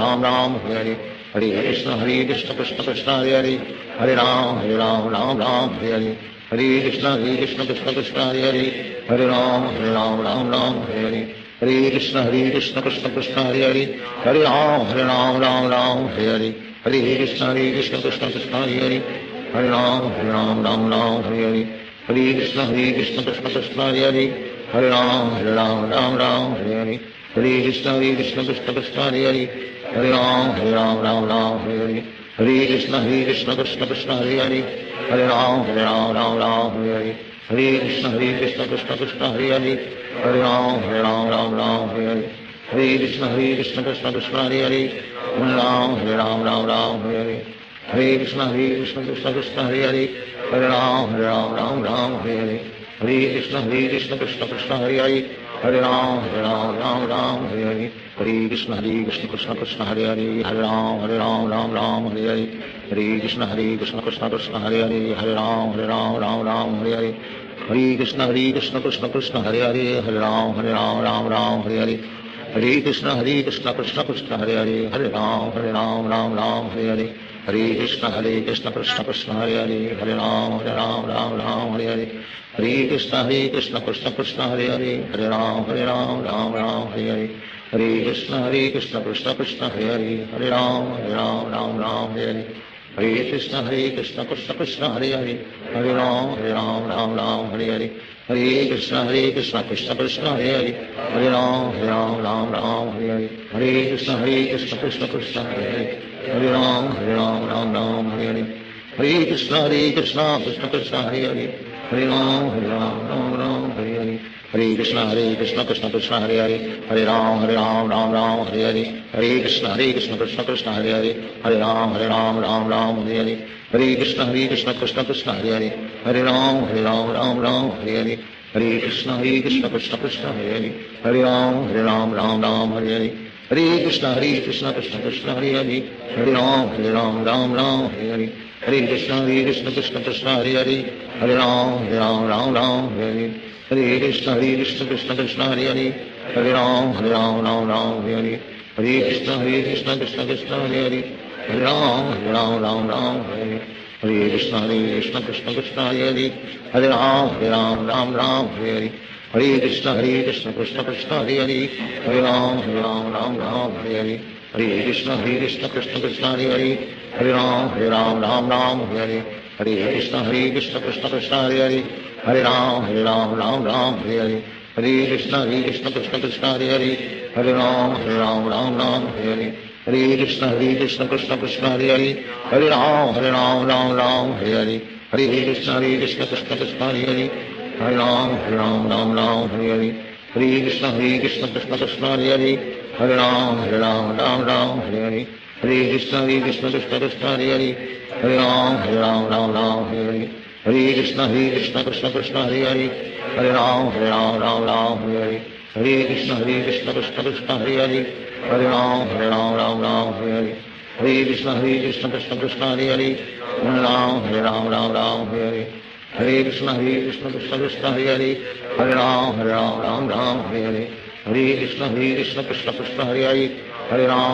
Hare Hare, Hare Krishna Krishna Hare Hare, Hare Ram Hare Hare, Hare Krishna Krishna Hare Hare, Hare Ram Hare Hare, Hare Krishna Krishna Hare Hare, Hare Ram Hare Hare, Hare Krishna Krishna Hare Hare, Hare Ram Hare Hare, Hare Krishna Krishna Hare Hare, Hare Ram Hare Hare, Hare Krishna Krishna Hare Hare, Hare Ram Hare Hare, Hare Krishna Krishna Hare Hare, Hare Ram Hare Hare, Hare Krishna Krishna Hare Hare, Hare Ram Hare Hare, Hare Krishna Krishna Hare Hare, Hare Ram Hare Hare, Hare Krishna Krishna Hare Hare, Hare Ram Hare Hare, Hare Krishna Krishna Hare Hare, Hare Ram Hare Hare, Hare Krishna Krishna Hare Hare, Hare Ram Hare Hare, Hare Krishna Krishna Hare Hare, Hare Ram Hare Hare, Hare Krishna Krishna Hare Hare, Hare Ram Hare Hare, Hare Krishna Krishna Hare Hare, Hare Ram Hare Hare, Hare Krishna Krishna Hare Hare, Hare Ram Hare Hare, Hare Krishna Krishna Hare Hare, Hare Ram Hare Hare, Hare Krishna Krishna Hare Hare, Hare Ram Hare Hare, Hare Krishna Krishna Hare Hare, Hare Ram Hare Hare, Hare Krishna Krishna Hare Hare, Hare Ram Hare Hare, Hare Krishna Krishna Hare Hare, Hare Ram Hare Hare, Hare Krishna Krishna Hare Hare, Hare Ram Hare Hare, Hare Krishna Krishna Hare Hare, Hare Ram Hare Hare, Hare Krishna Krishna Hare Hare, Hare Ram Hare Hare, Hare Krishna Krishna Hare Hare, Hare Ram Hare Hare, Hare Krishna Krishna Krishna Hare Hare, Hare Ram Ram Ram Hare Hare, Hare Krishna Krishna Krishna Hare Hare, Hare Ram Ram Hare Hare, Hare Krishna Krishna Krishna Hare Hare, Hare Ram Ram Hare Hare, Hare Krishna Krishna Krishna Hare Hare, Hare Ram Ram Hare Hare, Hare Krishna Krishna Krishna Hare Hare, Hare Ram Ram Hare Hare, Hare Krishna Krishna Krishna Hare Hare, Hare Ram Hare Hare, Hare Krishna Krishna Krishna Hare Hare, Hare Ram Hare Hare, Hare Krishna Krishna Krishna Hare Hare, Hare Ram Hare Hare, Hare Krishna Krishna Krishna Hare Hare, Hare Ram Hare Hare, Hare Krishna Krishna Krishna Hare Hare, Hare Ram Hare Hare, Hare Krishna Krishna Krishna Hare Hare, Hare Ram Hare Hare, Hare Krishna Krishna Krishna Hare Hare, Hare Ram Hare Hare, Hare Krishna Krishna Krishna Hare Hare, Hare Ram Hare Hare, Hare Krishna Krishna Krishna Hare Hare, Hare Ram Hare Hare, Hare Krishna Krishna Krishna Hare Hare, Hare Ram Hare Hare, Hare Krishna Krishna Krishna Hare Hare, Hare Ram Hare Hare, Hare Krishna Krishna Krishna Hare Hare, Hare Ram Hare Hare, Hare Krishna Krishna Krishna Hare Hare, Hare Ram Hare Hare, Hare Krishna Krishna Krishna Hare Hare, Hare Ram Hare Hare, Hare Krishna Krishna Krishna Hare Hare, Hare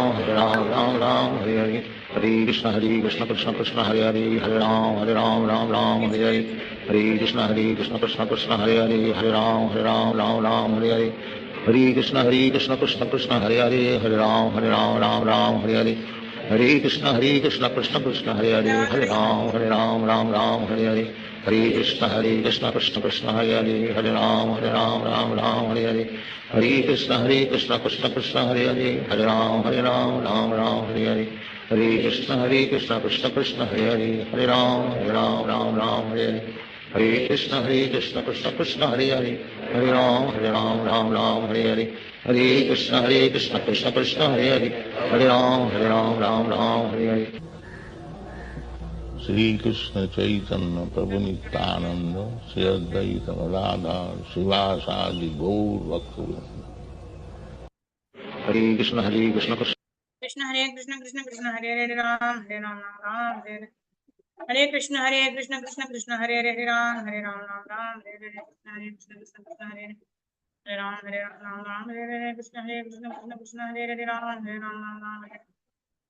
Ram Hare Hare, Hare Krishna Krishna Krishna Hare Hare, Hare Ram Hare Hare, Hare Krishna Krishna Krishna Hare Hare, Hare Ram Hare Hare, Hare Krishna Krishna Krishna Hare Hare, Hare Ram Hare Hare, Hare Krishna Krishna Krishna Hare Hare, Hare Ram Hare Hare, Hare Krishna Krishna Krishna Hare Hare, Hare Ram Hare Hare, Hare Krishna Krishna Krishna Hare Hare, Hare Ram Hare Hare, Hare Krishna Krishna Krishna Hare Hare, Hare Ram Hare Hare. Shri Krishna Chaitanya Prabhu Nityananda Shri Advaita Radha Srivasadi Gaur Bhaktivinoda. Hare Krishna Krishna Krishna Hare Krishna Krishna Krishna Hare Hare Ram Ram Hare Hare, Hare Krishna Krishna Krishna Hare Hare Ram Ram Hare Hare, Hare Krishna Krishna Krishna Hare Hare Ram Ram Hare Hare, Krishna Krishna Krishna Hare Hare Ram Ram Hare Hare,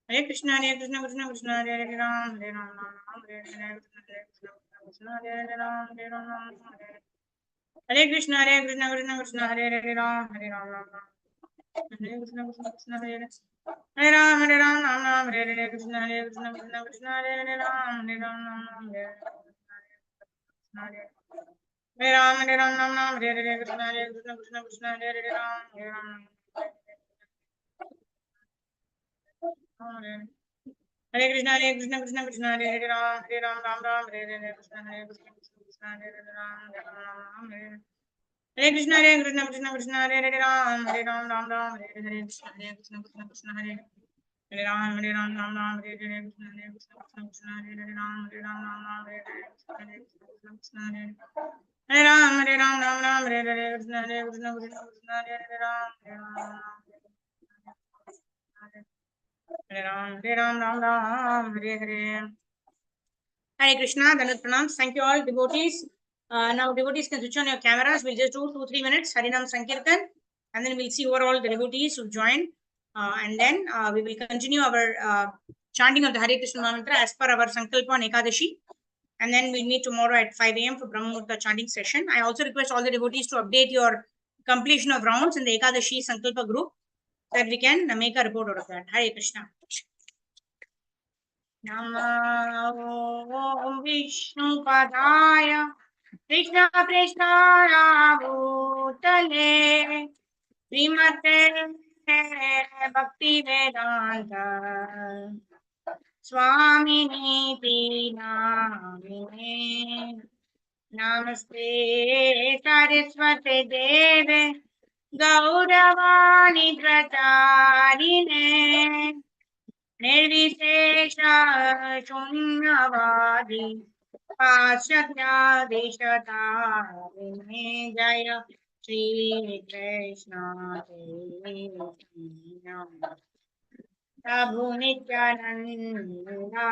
Hare Krishna Krishna Krishna Hare Hare Ram Ram Hare Hare, Krishna Krishna Hare Hare Ram Hare Hare, Hare Krishna Krishna Krishna Hare Hare Ram Ram Hare Krishna Krishna Hare Hare, Hare Ram Hare Hare, Krishna Krishna Krishna Hare Hare Ram Hare Hare, Hare Ram Hare Hare, Krishna Krishna Krishna Hare Hare Ram Hare Krishna Krishna Krishna Hare Hare Ram Ram Hare Hare, Krishna Krishna Krishna Hare Hare Ram Hare Hare, Hare Krishna Krishna Krishna Hare Hare Ram Ram Hare Hare, Krishna Krishna Krishna Hare Hare, Hare Ram Hare Hare, Krishna Krishna Krishna Hare Hare Ram Hare Hare, Krishna Krishna Krishna Hare Hare, Hare Ram Hare Hare, Krishna Krishna Krishna Hare Hare Ram Hare Ram Hare Hare. Hare Krishna, Dandavat Pranams. Thank you all devotees. Now devotees can switch on your cameras. We'll just do 2-3 minutes Harinam Sankirtan, and then we'll see who are all the devotees who joined. And then we will continue our chanting of the Hare Krishna mantra as per our Sankalpa on Ekadashi. And then we'll meet tomorrow at 5 a.m. for Brahma Muhurta chanting session. I also request all the devotees to update your completion of rounds in the Ekadashi Sankalpa group so that we can make a report out of that. Hare Krishna. Namo Vishnu Padaya Krishna Prishna Bhutale Srimate Bhakti Vedanta Swamini Namine Namaste Saraswate Deve Gauravani Pracharine Nirvishesha Shunyavadi Paschatya Deshatarine Jaya Shri Krishna Chaitanya Prabhu Nityananda,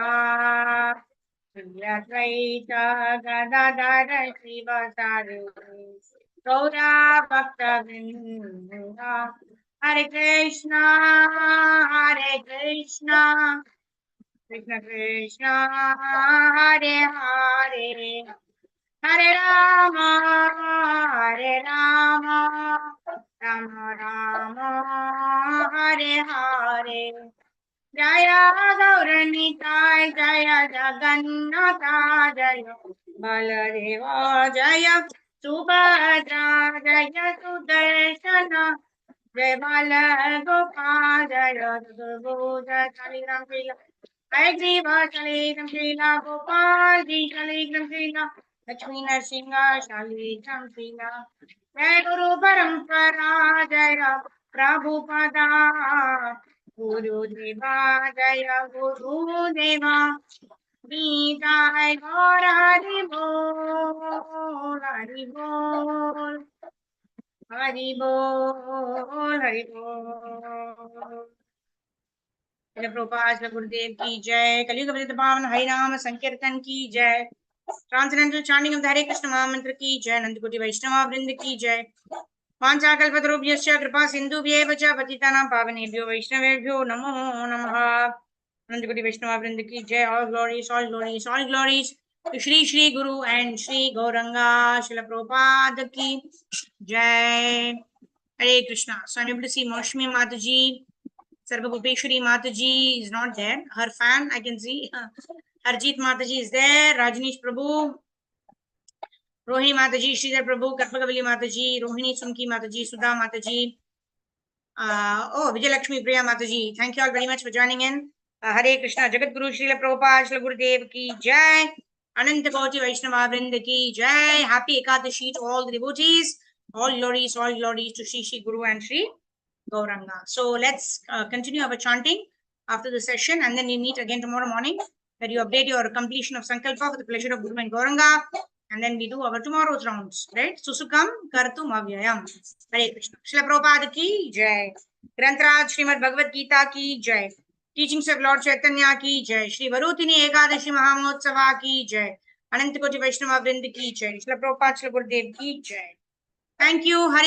Shri Advaita Gadadara Srivasari, Gaura Bhakta Vrinda, Hare Krishna, Krishna Krishna, Hare Hare, Hare Rama, Rama Rama, Hare Hare. Jaya Gauranitai, Jaya Jagannatha, Jaya Baladeva, Jaya Subhadra, Jaya Sudarshana, Jaya Balagopal, Jaya Durbuja, Shaligram Shila, Ayagriva, Shaligram Shila, Gopal, Shaligram Shila, Lakshmi Narsinga, Shaligram Shila, Jaya Guru Parampara, Jaya Prabhupada, Guru Deva, Jaya Guru Deva, Jai Gaur Hari Bol, Hari Bol, Hari Bol, Hari Bol. Prabhupada गुरुदेव की जय। कलियुग अवतार पावन हरि नाम संकीर्तन की जय। Transcendental chanting of the हरे कृष्ण महामंत्र की जय। नंदकोटि वैष्णव वृंद की जय। वाञ्छाकल्पतरुभ्यश्च कृपा सिन्धुभ्येव च पतितानां पावनेभ्यो वैष्णवेभ्यो नमो नमः। नंदकोटि वैष्णव वृंद की जय। All glories, all glories, all glories to Shri Shri Guru and Shri Gauranga Srila Prabhupada ki jai. Hare Krishna. So I'm able to see Maushmi Mataji. Sarva Bhupeshwari Mataji is not there. Her fan I can see. Harjeet Mataji is there. Rajneesh Prabhu, Rohini Mataji, Sridhar Prabhu, Karpagavali Mataji, Rohini Sumki Mataji, Sudha Mataji. Vijay Lakshmi Priya Mataji. Thank you all very much for joining in. Hare Krishna. Jagat Guru Srila Prabhupada Srila Gurudev ki jai. Ananta Koti Vaishnava Vrinda ki jai. Happy Ekadashi to all the devotees. All glories to Shri Shri Guru and Shri Gauranga. So let's continue our chanting after the session, and then we meet again tomorrow morning, where you update your completion of Sankalpa for the pleasure of Guru and Gauranga, and then we do our tomorrow's rounds, right? Susukam Kartum Avyayam. Hare Krishna. Srila Prabhupada ki jai. Grantaraj Srimad Bhagavad Gita ki jai. Teachings of Lord Chaitanya ki jai. Shri Varutini Ekadashi Mahamotsava ki jai. Anantakoti Vaishnava Vrinda ki jai. Srila Prabhupada Srila Gurudev ki jai. Thank you. Hare